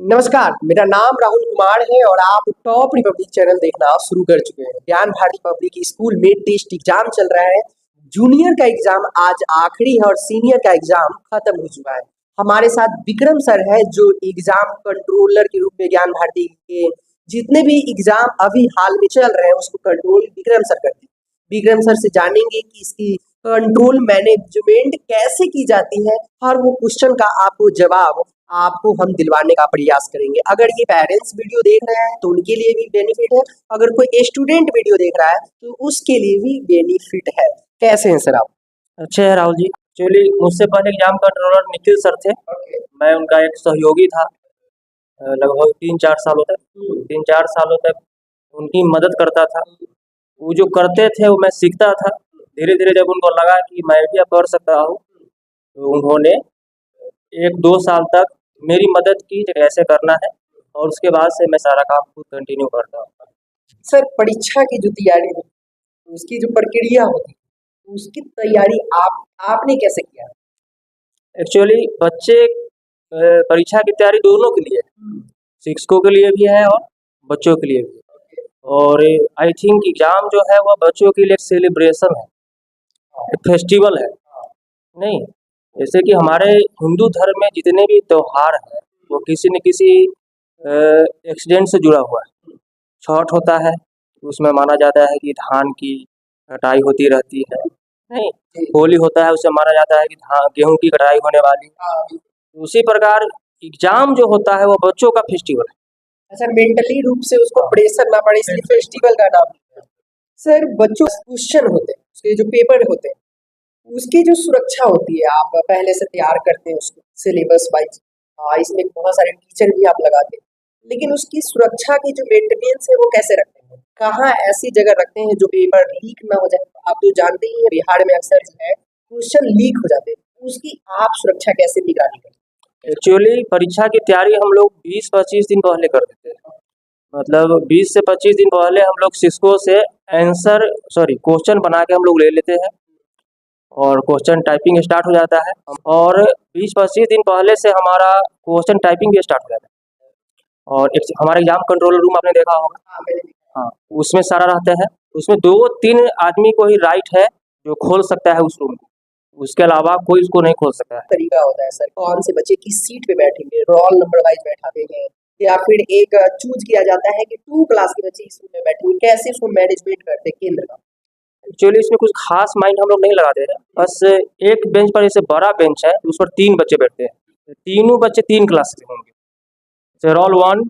नमस्कार, मेरा नाम राहुल कुमार है और आप टॉप रिपब्लिक चैनल देखना शुरू कर चुके हैं। ज्ञान भारती पब्लिक स्कूल में टेस्ट एग्जाम चल रहा है। जूनियर का एग्जाम आज आखिरी है और सीनियर का एग्जाम खत्म हो चुका है। हमारे साथ विक्रम सर है जो एग्जाम कंट्रोलर के रूप में ज्ञान भारती के जितने भी एग्जाम अभी हाल में चल रहे हैं उसको कंट्रोल विक्रम सर करते हैं। विक्रम सर से जानेंगे कि इसकी कंट्रोल मैनेजमेंट कैसे की जाती है और वो क्वेश्चन का आपको हम दिलवाने का प्रयास करेंगे। अगर ये पेरेंट्स वीडियो देख रहे हैं तो उनके लिए भी बेनिफिट है, अगर कोई स्टूडेंट वीडियो देख रहा है तो उसके लिए भी बेनिफिट है। कैसे हैं सर आप? अच्छे है राहुल जी। एक्चुअली मुझसे पहले एग्जाम कंट्रोलर निखिल सर थे। मैं उनका एक सहयोगी था लगभग 3-4 सालों तक। 3-4 सालों तक उनकी मदद करता था। वो जो करते थे वो मैं सीखता था। धीरे धीरे जब उनको लगा कि मैं भी अब कर सकता हूँ तो उन्होंने 1-2 साल तक मेरी मदद की कि कैसे करना है, और उसके बाद से मैं सारा काम खुद कंटिन्यू करता हूँ। सर परीक्षा की जो तैयारी होती है उसकी जो प्रक्रिया होती है उसकी तैयारी आपने कैसे किया? एक्चुअली बच्चे परीक्षा की तैयारी दोनों के लिए है। शिक्षकों के लिए भी है और बच्चों के लिए भी है। और आई थिंक एग्जाम जो है वह बच्चों के लिए एक सेलिब्रेशन है, एक फेस्टिवल है। नहीं, जैसे कि हमारे हिंदू धर्म में जितने भी त्योहार हैं वो किसी न किसी एक्सीडेंट से जुड़ा हुआ है। छठ होता है, उसमें माना जाता है कि धान की कटाई होती रहती है। नहीं, होली होता है, उससे माना जाता है कि गेहूं की कटाई होने वाली है। उसी प्रकार एग्जाम जो होता है वो बच्चों का फेस्टिवल है। अच्छा, मेंटली रूप से उसको प्रेशर ना पड़े इसलिए फेस्टिवल का नाम दिया। सर बच्चों क्वेश्चन होते हैं उसके जो पेपर होते हैं उसकी जो सुरक्षा होती है आप पहले से तैयार करते हैं उसको सिलेबस वाइज। इसमें बहुत सारे टीचर भी आप लगाते हैं, लेकिन उसकी सुरक्षा की जो मेंटेनेंस है वो कैसे रखते हैं? कहाँ ऐसी जगह रखते हैं जो पेपर लीक ना हो जाए? आप तो जानते ही हैं बिहार में अक्सर जो है क्वेश्चन लीक हो जाते हैं, उसकी आप सुरक्षा कैसे निगरानी करते हैं? एक्चुअली परीक्षा की तैयारी हम लोग 20-25 दिन पहले कर देते हैं। मतलब 20 से 25 दिन पहले हम लोग शिक्षकों से क्वेश्चन बना के हम लोग ले लेते हैं और क्वेश्चन टाइपिंग स्टार्ट हो जाता है। और 20-25 दिन पहले से हमारा क्वेश्चन टाइपिंग भी स्टार्ट हो जाता है। और एक हमारा एग्जाम कंट्रोल रूम आपने देखा होगा। हाँ, मैंने देखा। हाँ, उसमें सारा रहता है। उसमें 2-3 आदमी को ही राइट है जो खोल सकता है उस रूम को, उसके अलावा कोई उसको नहीं खोल सकता है। तरीका होता है सर, कौन से बच्चे किस सीट पे बैठेंगे, रोल नंबर वाइज बैठाते हैं या फिर एक चूज किया जाता है कि 2 क्लास के बच्चे इस रूम में बैठेंगे, कैसे उसको मैनेजमेंट करते हैं केंद्र का? एक्चुअली इसमें कुछ खास माइंड हम लोग नहीं लगाते हैं। बस एक बेंच पर, जैसे बड़ा बेंच है उस पर 3 बच्चे बैठते हैं। तीनों बच्चे 3 क्लास के होंगे। जैसे रोल 1,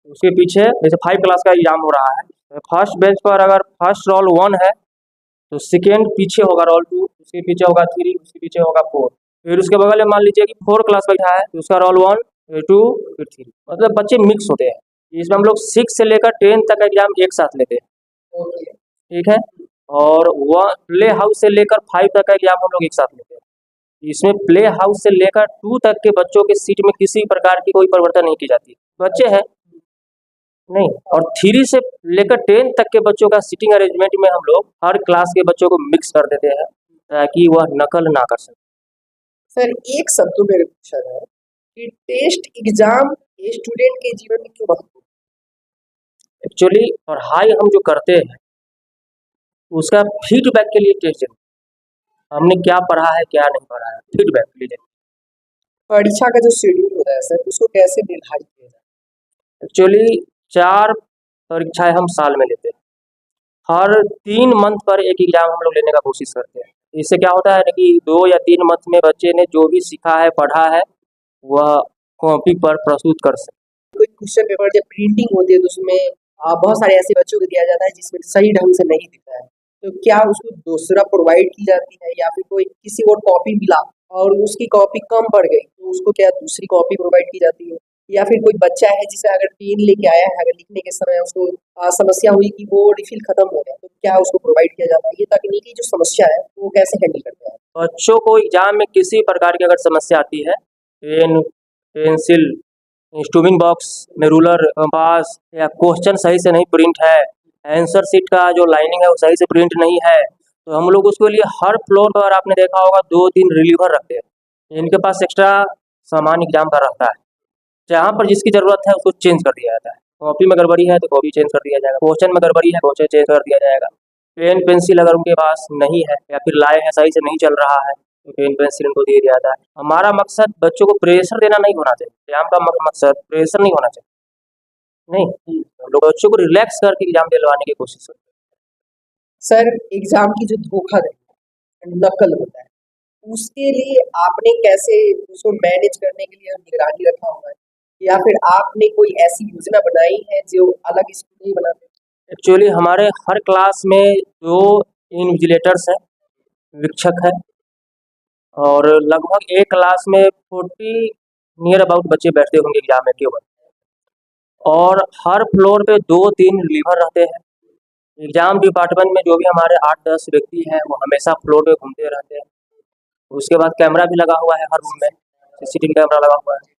उसके पीछे जैसे 5 क्लास का एग्जाम हो रहा है, फर्स्ट बेंच पर अगर फर्स्ट रोल 1 है तो सेकेंड पीछे होगा रोल 2, उसके पीछे होगा 3, उसके पीछे होगा 4। फिर उसके बगल में मान लीजिए कि 4 क्लास बैठा है तो उसका रोल 1, 2, फिर 3। मतलब बच्चे मिक्स होते हैं। इसमें हम लोग 6 से लेकर 10 तक का एग्जाम एक साथ लेते हैं। ओके। ठीक है। और वह प्ले हाउस से लेकर 5 तक का एग्जाम हम लोग एक साथ लेते हैं। इसमें प्ले हाउस से लेकर 2 तक के बच्चों के सीट में किसी प्रकार की कोई परिवर्तन नहीं की जाती। बच्चे हैं नहीं। और 3 से लेकर 10 तक के बच्चों का सीटिंग अरेंजमेंट में हम लोग हर क्लास के बच्चों को मिक्स कर देते हैं ताकि वह नकल ना कर सके। सर एक शब्दों में पूछा जाए कि टेस्ट एग्जाम स्टूडेंट के जीवन में क्यों महत्वपूर्ण? एक्चुअली पढ़ाई हम जो करते हैं उसका फीडबैक के लिए टेस्ट देते हैं। हमने क्या पढ़ा है क्या नहीं पढ़ा है, फीडबैक के लिए देते परीक्षा का जो शेड्यूल होता है सर उसको कैसे निर्धारित किया जाए? हैं। एक्चुअली 4 परीक्षाएं हम साल में लेते हैं। हर 3 मंथ पर एक एग्जाम हम लोग लेने का कोशिश करते हैं। इससे क्या होता है ना कि 2 या 3 मंथ में बच्चे ने जो भी सीखा है पढ़ा है वह कॉपी पर प्रस्तुत कर सके। कोई क्वेश्चन पेपर जब प्रिंटिंग होती है तो उसमें बहुत सारे ऐसे बच्चों को दिया जाता है जिसमें सही ढंग से नहीं दिखता है, तो क्या उसको दूसरा प्रोवाइड की जाती है या फिर कोई किसी और कॉपी मिला और उसकी कॉपी कम पड़ गई तो उसको क्या दूसरी कॉपी प्रोवाइड की जाती है? या फिर कोई बच्चा है जिसे अगर पेन लेके आया है, अगर लिखने के समय उसको समस्या हुई कि वो रिफिल खत्म हो गया, तो क्या उसको प्रोवाइड किया जाता है? ये तकनीकी जो समस्या है वो कैसे हैंडल करते हैं? बच्चों को एग्जाम में किसी प्रकार की अगर समस्या आती है, पेन, पेंसिल, स्टूमिंग बॉक्स में रूलर, कंपास या क्वेश्चन सही से नहीं प्रिंट है, आंसर शीट का जो लाइनिंग है वो सही से प्रिंट नहीं है, तो हम लोग उसके लिए हर फ्लोर पर आपने देखा होगा 2-3 रिलीवर रखते हैं। इनके पास एक्स्ट्रा सामान एग्जाम का रहता है। जहाँ पर जिसकी ज़रूरत है उसको चेंज कर दिया जाता है। कॉपी में गड़बड़ी है तो कॉपी चेंज कर दिया जाएगा, क्वेश्चन में गड़बड़ी है क्वेश्चन चेंज कर दिया जाएगा। पेन पेंसिल अगर उनके पास नहीं है या फिर लाए हैं सही से नहीं चल रहा है तो पेन पेंसिल उनको दे दिया जाता है। हमारा मकसद बच्चों को प्रेशर देना नहीं होना चाहिए, एग्जाम का मकसद प्रेशर नहीं होना चाहिए। नहीं, हम लोग बच्चों को रिलैक्स करके एग्जाम दिलवाने की कोशिश करते सर एग्जाम की जो धोखाधड़ी नकल होता है उसके लिए आपने कैसे उसको मैनेज करने के लिए निगरानी रखा हुआ है या फिर आपने कोई ऐसी योजना बनाई है जो अलग स्कूल नहीं बनाते? हैं। एक्चुअली हमारे हर क्लास में जो इन्विजिलेटर्स हैं, शिक्षक है, और लगभग एक क्लास में 40 नियर अबाउट बच्चे बैठते होंगे एग्जाम में केवल, और हर फ्लोर पे 2-3 रिलीवर रहते हैं। एग्जाम डिपार्टमेंट में जो भी हमारे 8-10 व्यक्ति हैं वो हमेशा फ्लोर पे घूमते रहते हैं। उसके बाद कैमरा भी लगा हुआ है हर रूम में, सीसीटीवी कैमरा लगा हुआ है।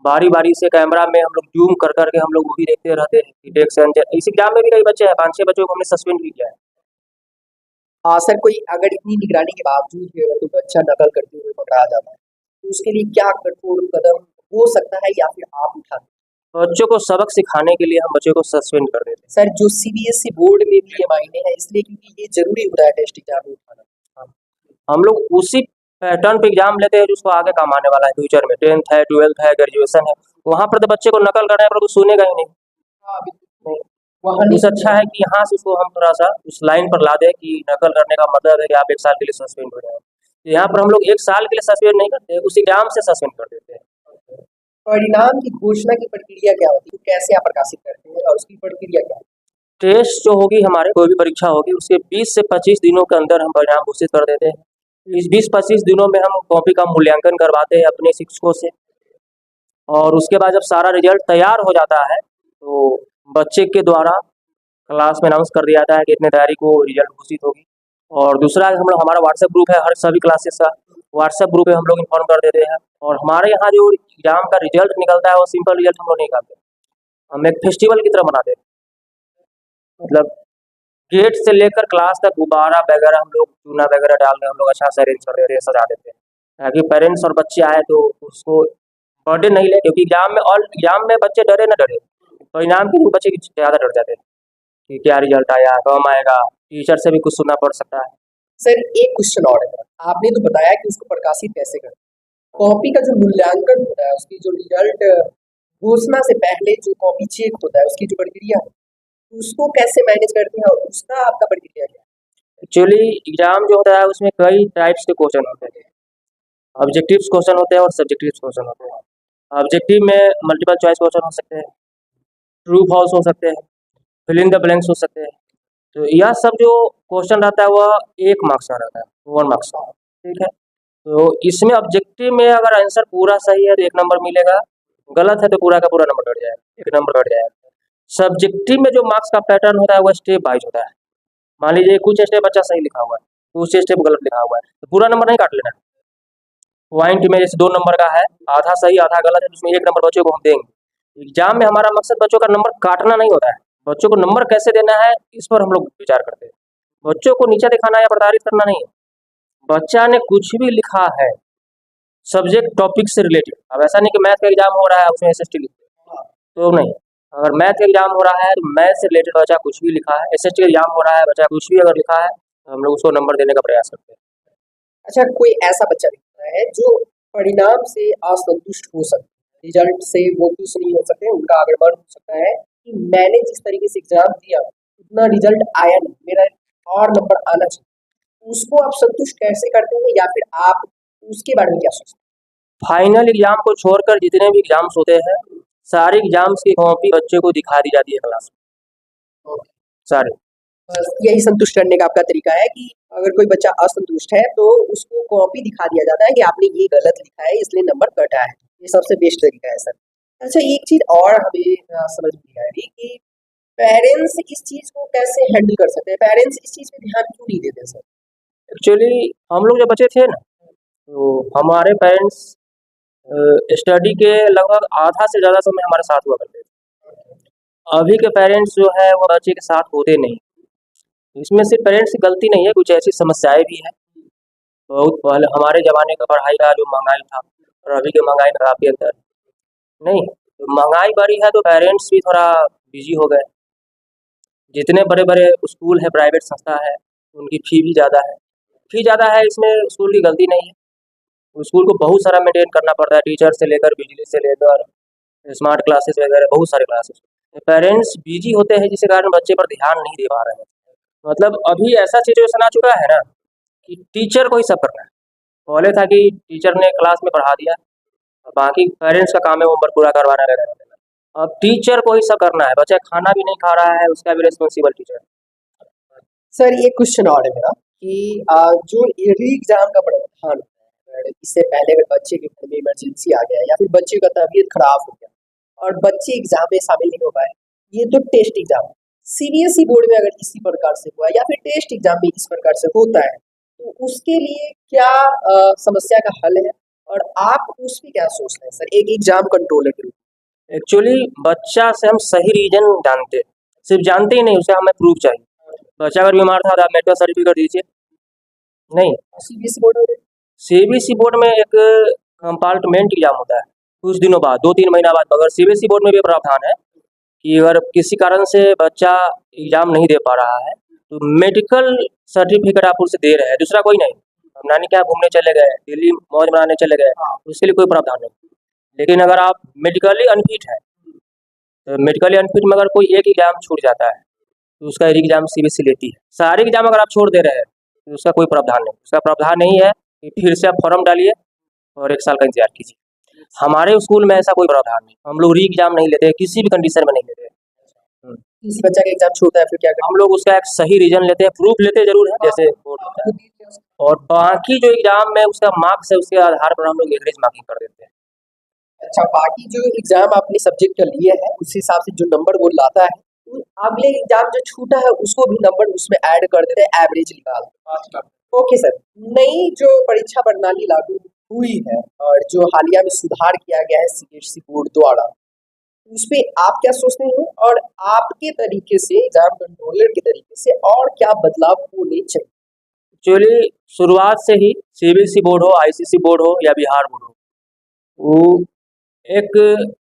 बारी बारी से कैमरा में हम लोग जूम कर करके हम लोग वो भी देखते रहते हैं कि डेस्क से इस एग्जाम में भी कई बच्चे हैं, 5-6 बच्चों को हमने सस्पेंड भी किया है। सर कोई अगर इतनी निगरानी के बावजूद भी अगर कोई बच्चा नकल करते हुए पकड़ा जाता है तो उसके लिए क्या कठोर कदम हो सकता है या फिर आप उठाते हैं? बच्चों को सबक सिखाने के लिए हम बच्चों को सस्पेंड कर देते सर जो सीबीएसई बोर्ड में भी ये मायने है इसलिए क्योंकि ये जरूरी होता है टेस्ट एग्जाम में उठाना। हैं। हम लोग उसी पैटर्न पे एग्जाम लेते हैं जिसको आगे काम आने वाला है फ्यूचर में, 10th है, 12th है, ग्रेजुएशन है। वहाँ पर तो बच्चे को नकल करने पर तो सुनेगा ही नहीं। हाँ बिल्कुल। नहीं। वहाँ इससे अच्छा है कि यहाँ से उसको हम थोड़ा सा उस लाइन पर ला दें कि नकल करने का मतलब है कि आप 1 साल के लिए सस्पेंड हो जाए। तो यहाँ पर हम लोग 1 साल के लिए सस्पेंड नहीं करते, उस एग्जाम से सस्पेंड कर देते हैं। परिणाम की घोषणा की प्रक्रिया क्या होती है, कैसे आप प्रकाशित करते हैं और उसकी प्रक्रिया क्या है? टेस्ट जो होगी हमारे कोई भी परीक्षा होगी उसके 20 से 25 दिनों के अंदर हम परिणाम घोषित कर देते हैं। इस 20-25 दिनों में हम कॉपी का मूल्यांकन करवाते हैं अपने शिक्षकों से, और उसके बाद जब सारा रिजल्ट तैयार हो जाता है तो बच्चे के द्वारा क्लास में अनाउंस कर दिया जाता है कि इतने तैयारी को रिजल्ट घोषित होगी। और दूसरा हम लोग हमारा व्हाट्सएप ग्रुप है हर सभी क्लासेस का, व्हाट्सएप ग्रुप पे हम लोग इन्फॉर्म कर देते हैं। और हमारे यहाँ जो एग्जाम का रिजल्ट निकलता है वो सिंपल रिजल्ट हम लोग नहीं निकालते, हम एक फेस्टिवल की तरह मनाते हैं। मतलब गेट से लेकर क्लास तक गुब्बारा वगैरह हम लोग चूना वगैरह डाल के हम लोग अच्छा से अरेंज कर देते हैं, सजा देते हैं, ताकि पेरेंट्स और बच्चे आए तो उसको बर्डन नहीं ले, क्योंकि एग्जाम में बच्चे डरे ना डरे, परिणाम के लिए बच्चे ज़्यादा डर जाते हैं कि क्या रिजल्ट आया, कब आएगा, टीचर से भी कुछ सुनना पड़ सकता है। सर एक क्वेश्चन और है, आपने तो बताया कि उसको प्रकाशित कैसे करें, कॉपी का जो मूल्यांकन होता है उसकी जो रिजल्ट घोषणा से पहले जो कॉपी चेक होता है उसकी जो प्रक्रिया है उसको कैसे मैनेज करते हैं और उसका आपका प्रक्रिया क्या है? एक्चुअली एग्जाम जो होता है उसमें कई टाइप्स के क्वेश्चन होते हैं, ऑब्जेक्टिव क्वेश्चन होते हैं और सब्जेक्टिव क्वेश्चन होते हैं। ऑब्जेक्टिव में मल्टीपल चॉइस क्वेश्चन हो सकते हैं, ट्रू फॉल्स हो सकते हैं, फिल इन द ब्लैंक्स हो सकते हैं। तो यह सब जो क्वेश्चन रहता है वह 1 मार्क्स का रहता है, 1 मार्क्स का, ठीक है। तो इसमें ऑब्जेक्टिव में अगर आंसर पूरा सही है तो 1 नंबर मिलेगा, गलत है तो पूरा का पूरा नंबर कट जाएगा, 1 नंबर कट जाएगा। सब्जेक्टिव में जो मार्क्स का पैटर्न होता है वो स्टेप वाइज होता है। मान लीजिए कुछ स्टेप अच्छा सही लिखा हुआ है, कुछ स्टेप गलत लिखा हुआ है, तो पूरा नंबर नहीं काट लेना है। पॉइंट में जैसे 2 नंबर का है, आधा सही आधा गलत है, तो उसमें 1 नंबर बच्चों को हम देंगे। एग्जाम में हमारा मकसद बच्चों का नंबर काटना नहीं होता है, बच्चों को नंबर कैसे देना है इस पर हम लोग विचार करते हैं। बच्चों को नीचा दिखाना या प्रताड़ित करना नहीं है। बच्चा ने कुछ भी लिखा है सब्जेक्ट टॉपिक से रिलेटेड, अब ऐसा नहीं कि मैथ का एग्जाम हो रहा है उसमें एसएसटी लिखते तो नहीं, अगर मैथ का एग्जाम हो रहा है तो मैथ से रिलेटेड बच्चा कुछ भी लिखा है, एसएसटी का एग्जाम हो रहा है बच्चा कुछ भी अगर लिखा है तो हम लोग उसको नंबर देने का प्रयास करते हैं। अच्छा कोई ऐसा बच्चा दिखता है जो परिणाम से असंतुष्ट हो सकता है, रिजल्ट से वो खुश नहीं हो सकते, उनका अगर मन हो सकता है कि मैंने जिस तरीके से एग्जाम दिया उतना रिजल्ट आया नहीं, मेरा और नंबर आना चाहिए, उसको आप संतुष्ट कैसे करते हैं या फिर आप उसके बारे में क्या सोचते फाइनल एग्जाम को छोड़कर जितने भी एग्जाम्स होते हैं सारे एग्जाम्स की कॉपी बच्चे को दिखा दी जाती है क्लास में, हैं? सारे। बस यही संतुष्ट करने का आपका तरीका है कि अगर कोई बच्चा असंतुष्ट है तो उसको कॉपी दिखा दिया जाता है कि आपने ये गलत लिखा है इसलिए नंबर कटा है, ये सबसे बेस्ट तरीका है सर। अच्छा एक चीज और हमें समझ में नहीं आ रही कि पेरेंट्स इस चीज को कैसे हैंडल कर सकते हैं, पेरेंट्स इस चीज पे ध्यान क्यों नहीं देते सर? एक्चुअली हम लोग जब बच्चे थे ना तो हमारे पेरेंट्स स्टडी के लगभग आधा से ज़्यादा समय हमारे साथ हुआ करते थे। अभी के पेरेंट्स जो है वो बच्चे के साथ होते नहीं। इसमें सिर्फ पेरेंट्स की गलती नहीं है, कुछ ऐसी समस्याएं भी हैं। बहुत पहले हमारे ज़माने का पढ़ाई का जो महंगाई था और अभी के महंगाई में काफ़ी अंतर है। नहीं, तो महंगाई बढ़ी है तो पेरेंट्स भी थोड़ा बिजी हो गए। जितने बड़े बड़े स्कूल है, प्राइवेट संस्था है, उनकी फी भी ज़्यादा है। फी ज़्यादा है, इसमें स्कूल की गलती नहीं है। स्कूल को बहुत सारा मेंटेन करना पड़ता है, टीचर से लेकर, बिजली से लेकर, स्मार्ट क्लासेस वगैरह, बहुत सारे क्लासेस। पेरेंट्स बिजी होते हैं, जिसके कारण बच्चे पर ध्यान नहीं दे पा रहे हैं। मतलब अभी ऐसा सिचुएशन आ चुका है ना कि टीचर को ही सब करना है। पहले था कि टीचर ने क्लास में पढ़ा दिया, बाकी पेरेंट्स का काम है होमवर्क पूरा करवाना वगैरह। अब टीचर को ही सब करना है, बच्चा खाना भी नहीं खा रहा है, उसका भी रिस्पॉन्सिबल टीचर। सर ये क्वेश्चन और है मेरा कि जो री एग्जाम का प्रावधान होता है, अगर इससे पहले अगर बच्चे के घर में इमरजेंसी आ गया या फिर बच्चे का तबीयत खराब हो गया और बच्चे एग्जाम में शामिल नहीं हो पाए, ये तो टेस्ट एग्जाम। सीबीएसई बोर्ड में अगर इसी प्रकार से हुआ या फिर टेस्ट एग्जाम में इस प्रकार से होता है, तो उसके लिए क्या समस्या का हल है और आप उस पर क्या सोचते हैं सर, एक एग्जाम कंट्रोलर के रूप में? एक्चुअली बच्चा से हम सही रीजन जानते हैं, सिर्फ जानते ही नहीं, उसे हमें प्रूफ चाहिए। बच्चा अगर बीमार था तो आप मेडिकल सर्टिफिकेट दीजिए। नहीं, सीबीएसई बोर्ड में सीबीएसई बोर्ड में एक कंपार्टमेंट एग्जाम होता है कुछ दिनों बाद, 2-3 महीना बाद। मगर सीबीएसई बोर्ड में भी प्रावधान है कि अगर किसी कारण से बच्चा एग्जाम नहीं दे पा रहा है तो मेडिकल सर्टिफिकेट आप उसे दे रहे हैं, दूसरा कोई नहीं। अब नानी के यहाँ घूमने चले गए, दिल्ली मौज मनाने चले गए, उसके लिए कोई प्रावधान नहीं। लेकिन अगर आप मेडिकली अनफिट है, तो मेडिकली अनफिट में अगर कोई एक एग्जाम छूट जाता है तो उसका एग्जाम सीबीएसई लेती है। सारे एग्जाम अगर आप छोड़ दे रहे हैं तो उसका कोई प्रावधान नहीं। उसका प्रावधान नहीं है कि फिर से आप फॉर्म डालिए और 1 साल का इंतजार कीजिए। हमारे स्कूल में ऐसा कोई प्रावधान नहीं, हम लोग री एग्जाम नहीं लेते, किसी भी कंडीशन में नहीं लेते। किसी बच्चा का एग्जाम छूटता है फिर क्या हम लोग उसका एक सही रीजन लेते हैं, प्रूफ लेते जरूर है, जैसे बोर्ड होता है, करते? और बाकी जो एग्जाम में उसका मार्क्स है, उसके आधार पर हम लोग एवरेज मार्किंग कर देते हैं। अच्छा, बाकी जो एग्जाम आपने सब्जेक्ट का लिए है उस हिसाब से जो नंबर वो लाता है, अगले एग्जाम जो छूटा है उसको भी नंबर उसमें ऐड कर देते हैं, एवरेज निकाल। ओके सर, नई जो परीक्षा प्रणाली लागू हुई है और जो हालिया में सुधार किया गया है सीबीएसई बोर्ड द्वारा, उस पे आप क्या सोचते हैं और आपके तरीके से एग्जाम कंट्रोलर के तरीके से और क्या बदलाव होने चाहिए? एक्चुअली शुरुआत से ही सीबीएसई बोर्ड हो, आईसीएसई बोर्ड हो या बिहार बोर्ड हो, वो एक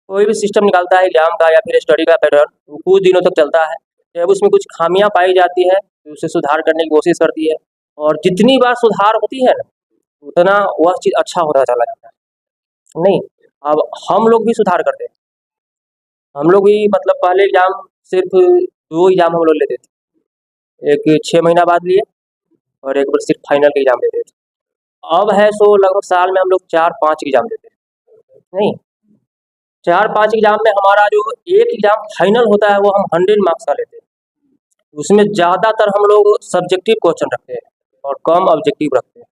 कोई भी सिस्टम निकालता है एग्जाम का या फिर स्टडी का पैटर्न, वो कुछ दिनों तक चलता है। जब उसमें कुछ खामियां पाई जाती है तो उसे सुधार करने की कोशिश करती है, और जितनी बार सुधार होती है ना उतना वह चीज़ अच्छा होता चला जाता है। नहीं, अब हम लोग भी सुधार करते हैं। हम लोग भी मतलब पहले एग्जाम सिर्फ 2 एग्जाम हम लोग लेते थे, एक 6 महीना बाद लिए और एक बार सिर्फ फाइनल का एग्जाम लेते थे। अब है सो लगभग साल में हम लोग 4-5 एग्जाम देते हैं। नहीं, 4-5 एग्जाम में हमारा जो एक एग्जाम फाइनल होता है वो हम 100 मार्क्स का लेते हैं। उसमें ज़्यादातर हम लोग सब्जेक्टिव क्वेश्चन रखते हैं और कम ऑब्जेक्टिव रखते हैं।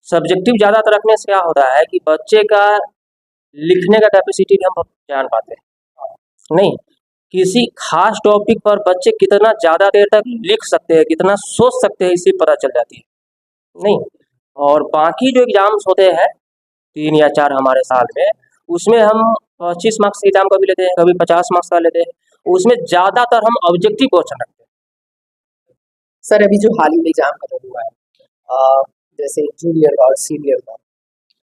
सब्जेक्टिव ज़्यादातर रखने से क्या होता है कि बच्चे का लिखने का कैपेसिटी भी हम जान पाते हैं। नहीं, किसी खास टॉपिक पर बच्चे कितना ज़्यादा देर तक लिख सकते हैं, कितना सोच सकते हैं, इससे पता चल जाती है। नहीं, और बाकी जो एग्जाम्स होते हैं 3 या 4 हमारे साल में, उसमें हम 25 मार्क्स के एग्जाम कभी लेते हैं, कभी 50 मार्क्स का लेते हैं। उसमें ज़्यादातर हम ऑब्जेक्टिव क्वेश्चन रखते हैं। सर अभी जो हाल ही में एग्जाम खत्म हुआ है, जैसे जूनियर और सीनियर का,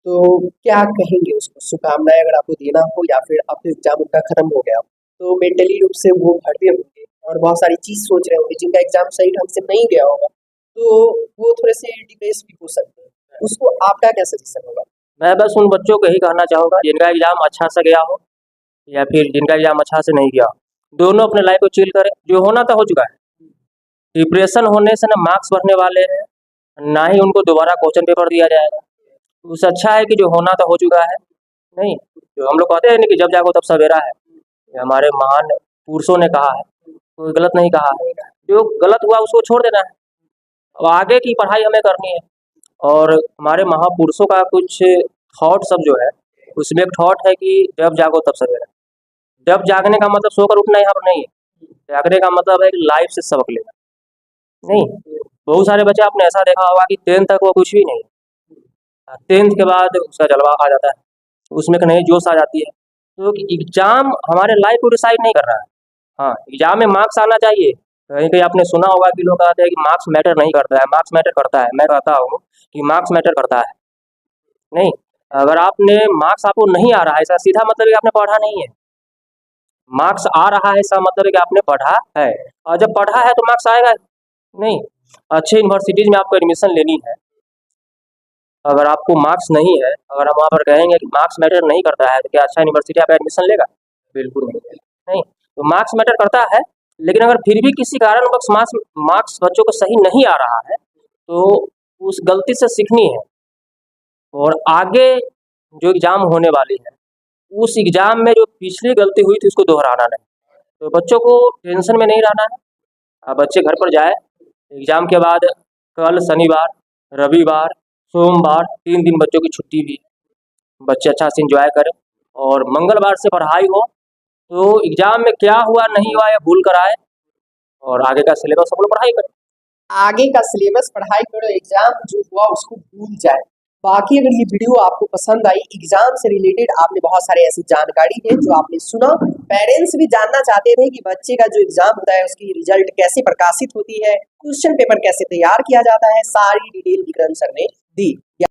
तो क्या कहेंगे उसको, शुभकामनाएं अगर आपको देना हो या फिर अब एग्जाम उनका खत्म हो गया हो, तो मेंटली रूप से वो भरते होंगे और बहुत सारी चीज सोच रहे होंगे, जिनका एग्जाम सही ढंग से नहीं गया होगा तो वो थोड़े से डिप्रेस भी हो सकते हैं, उसको आपका क्या सजेशन होगा? मैं बस उन बच्चों को यही कहना चाहूँगा जिनका एग्जाम अच्छा से गया हो या फिर जिनका एग्जाम अच्छा से नहीं गया हो, दोनों अपने लाइफ को चिल करें। जो होना था हो चुका है। डिप्रेशन होने से ना मार्क्स बढ़ने वाले हैं, ना ही उनको दोबारा क्वेश्चन पेपर दिया जाएगा। उससे अच्छा है कि जो होना था हो चुका है। नहीं, जो हम लोग कहते हैं ना कि जब जागो तब सवेरा है, ये हमारे महान पुरुषों ने कहा है, कोई गलत नहीं कहा है। जो गलत हुआ उसको छोड़ देना है, अब आगे की पढ़ाई हमें करनी है। और हमारे महापुरुषों का कुछ थॉट सब जो है, उसमें एक थॉट है कि जब जागो तब सवेरा। जब जागने का मतलब सोकर उठना यहाँ पर नहीं है, जागने का मतलब है कि लाइफ से सबक लेना। नहीं, बहुत सारे बच्चे आपने ऐसा देखा होगा कि 10th तक वो कुछ भी नहीं, 10th के बाद उसका जलवा आ जाता है, उसमें एक नई जोश आ जाती है। तो एग्जाम हमारे लाइफ को डिसाइड नहीं कर रहा है। हाँ, एग्जाम में मार्क्स आना चाहिए। कहीं कहीं आपने सुना होगा कि लोग कहते हैं कि मार्क्स मैटर नहीं करता है, मार्क्स मैटर करता है। मैं कहता हूँ कि मार्क्स मैटर करता है। नहीं, अगर आपने मार्क्स आपको नहीं आ रहा है, इसका सीधा मतलब है कि आपने पढ़ा नहीं है। मार्क्स आ रहा है इसका मतलब है कि आपने पढ़ा है, और जब पढ़ा है तो मार्क्स आएगा नहीं। अच्छे यूनिवर्सिटीज में आपको एडमिशन लेनी है, अगर आपको मार्क्स नहीं है, अगर हम वहाँ पर कहेंगे कि मार्क्स मैटर नहीं करता है, तो क्या अच्छा यूनिवर्सिटी आप एडमिशन लेगा? बिल्कुल नहीं। तो मार्क्स मैटर करता है, लेकिन अगर फिर भी किसी कारणवश मार्क्स बच्चों को सही नहीं आ रहा है, तो उस गलती से सीखनी है, और आगे जो एग्ज़ाम होने वाली है, उस एग्ज़ाम में जो पिछली गलती हुई थी उसको दोहराना नहीं। तो बच्चों को टेंशन में नहीं रहना है। अब बच्चे घर पर जाए, एग्ज़ाम के बाद कल शनिवार, रविवार, सोमवार 3 दिन बच्चों की छुट्टी भी, बच्चे अच्छा से एंजॉय करें, और मंगलवार से पढ़ाई हो, तो एग्ज़ाम में क्या हुआ नहीं हुआ या भूल कर आए, और आगे का सिलेबस हम लोग पढ़ाई करें। आगे का सिलेबस पढ़ाई करो, एग्जाम जो हुआ उसको भूल जाए। बाकी अगर ये वीडियो आपको पसंद आई, एग्जाम से रिलेटेड आपने बहुत सारे ऐसी जानकारी है जो आपने सुना, पेरेंट्स भी जानना चाहते थे कि बच्चे का जो एग्जाम होता है उसकी रिजल्ट कैसे प्रकाशित होती है, क्वेश्चन पेपर कैसे तैयार किया जाता है, सारी डिटेल विक्रम सर ने दी।